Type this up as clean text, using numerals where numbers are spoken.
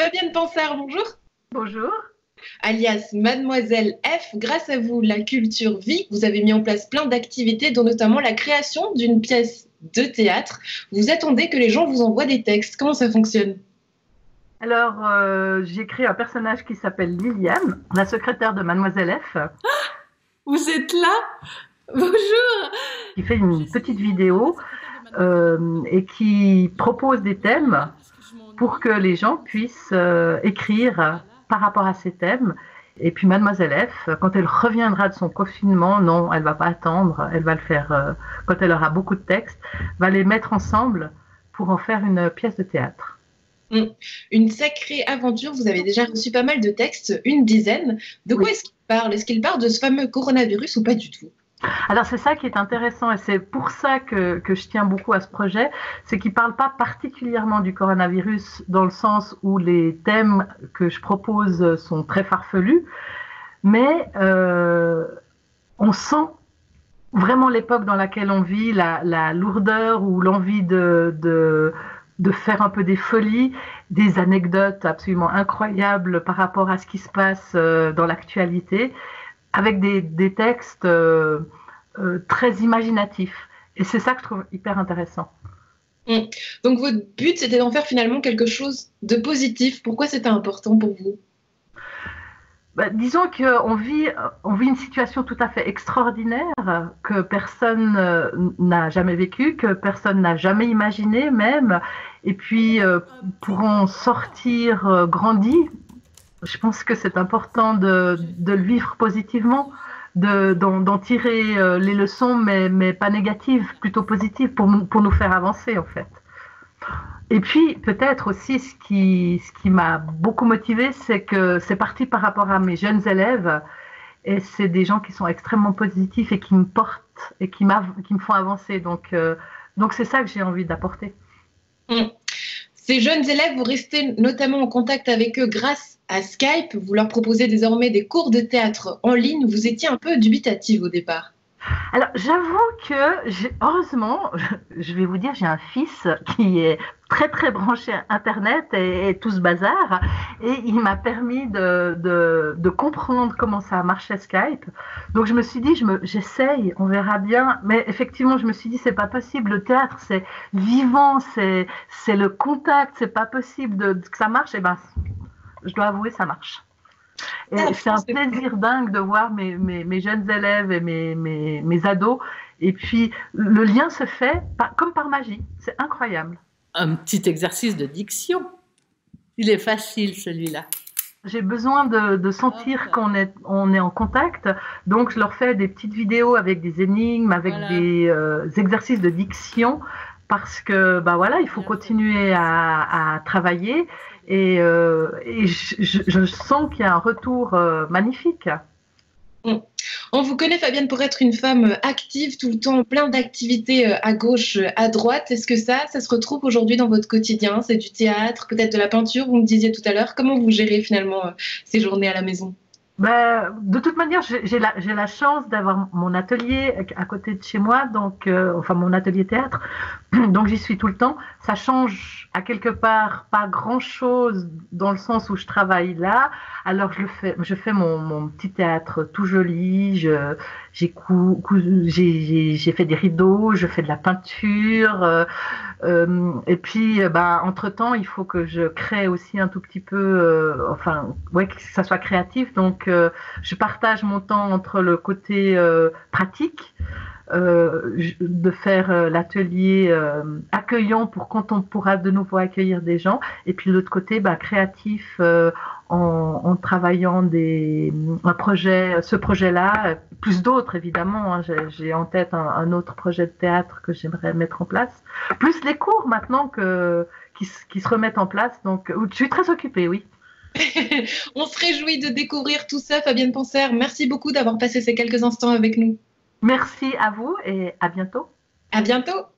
Fabienne Pansard, bonjour. Bonjour. Alias Mademoiselle F. Grâce à vous, la culture vit. Vous avez mis en place plein d'activités, dont notamment la création d'une pièce de théâtre. Vous attendez que les gens vous envoient des textes. Comment ça fonctionne? Alors, j'ai créé un personnage qui s'appelle Liliane, la secrétaire de Mademoiselle F, Vous êtes là? Bonjour. qui fait une petite vidéo et qui propose des thèmes pour que les gens puissent écrire par rapport à ces thèmes. Et puis Mademoiselle F, quand elle reviendra de son confinement, non, elle va pas attendre, elle va le faire quand elle aura beaucoup de textes, va les mettre ensemble pour en faire une pièce de théâtre. Une sacrée aventure. Vous avez déjà reçu pas mal de textes, une dizaine. De quoi Oui. est-ce qu'il parle? Est-ce qu'il parle de ce fameux coronavirus ou pas du tout? Alors c'est ça qui est intéressant et c'est pour ça que je tiens beaucoup à ce projet, c'est qu'il ne parle pas particulièrement du coronavirus dans le sens où les thèmes que je propose sont très farfelus, mais on sent vraiment l'époque dans laquelle on vit, la lourdeur ou l'envie de faire un peu des folies, des anecdotes absolument incroyables par rapport à ce qui se passe dans l'actualité, avec des textes très imaginatifs. Et c'est ça que je trouve hyper intéressant. Mm. Donc votre but, c'était d'en faire finalement quelque chose de positif. Pourquoi c'était important pour vous? Disons on vit une situation tout à fait extraordinaire que personne n'a jamais vécue, que personne n'a jamais imaginé même. Et puis, pour en sortir grandi, je pense que c'est important de le vivre positivement, d'en tirer les leçons, mais pas négatives, plutôt positives, pour nous faire avancer en fait. Et puis, peut-être aussi, ce qui m'a beaucoup motivée, c'est que c'est parti par rapport à mes jeunes élèves, et c'est des gens qui sont extrêmement positifs et qui me portent et qui me font avancer. Donc c'est ça que j'ai envie d'apporter. Mm. Ces jeunes élèves, vous restez notamment en contact avec eux grâce à Skype. Vous leur proposez désormais des cours de théâtre en ligne. Vous étiez un peu dubitative au départ. Alors, j'avoue que, heureusement, je vais vous dire, j'ai un fils qui est très très branché à Internet et tout ce bazar, et il m'a permis de comprendre comment ça marchait Skype. Donc je me suis dit, j'essaye, on verra bien. Mais effectivement, je me suis dit, c'est pas possible. Le théâtre, c'est vivant, c'est le contact, c'est pas possible que ça marche. Et ben, je dois avouer, ça marche. Et c'est un plaisir dingue de voir mes jeunes élèves et mes ados. Et puis, le lien se fait comme par magie. C'est incroyable. Un petit exercice de diction. Il est facile, celui-là. J'ai besoin de sentir qu'on est en contact. Donc, je leur fais des petites vidéos avec des énigmes, avec des exercices de diction. Parce que, bah voilà, il faut continuer à travailler. Et je sens qu'il y a un retour magnifique. On vous connaît, Fabienne, pour être une femme active tout le temps, plein d'activités à gauche, à droite. Est-ce que ça se retrouve aujourd'hui dans votre quotidien? C'est du théâtre, peut-être de la peinture, vous me disiez tout à l'heure. Comment vous gérez finalement ces journées à la maison? De toute manière, j'ai la chance d'avoir mon atelier à côté de chez moi, donc enfin mon atelier théâtre, donc j'y suis tout le temps. Ça change à quelque part pas grand-chose dans le sens où je travaille là. Alors je fais mon petit théâtre tout joli. J'ai fait des rideaux, je fais de la peinture. Et puis, entre-temps, il faut que je crée aussi un tout petit peu, enfin, ouais, que ça soit créatif. Donc, je partage mon temps entre le côté pratique, de faire l'atelier accueillant pour quand on pourra de nouveau accueillir des gens, et puis l'autre côté, créatif, en travaillant ce projet-là, plus d'autres évidemment. Hein, j'ai en tête un autre projet de théâtre que j'aimerais mettre en place, plus les cours maintenant qui se remettent en place. Donc, je suis très occupée, oui. On se réjouit de découvrir tout ça, Fabienne Pansard. Merci beaucoup d'avoir passé ces quelques instants avec nous. Merci à vous et à bientôt. À bientôt.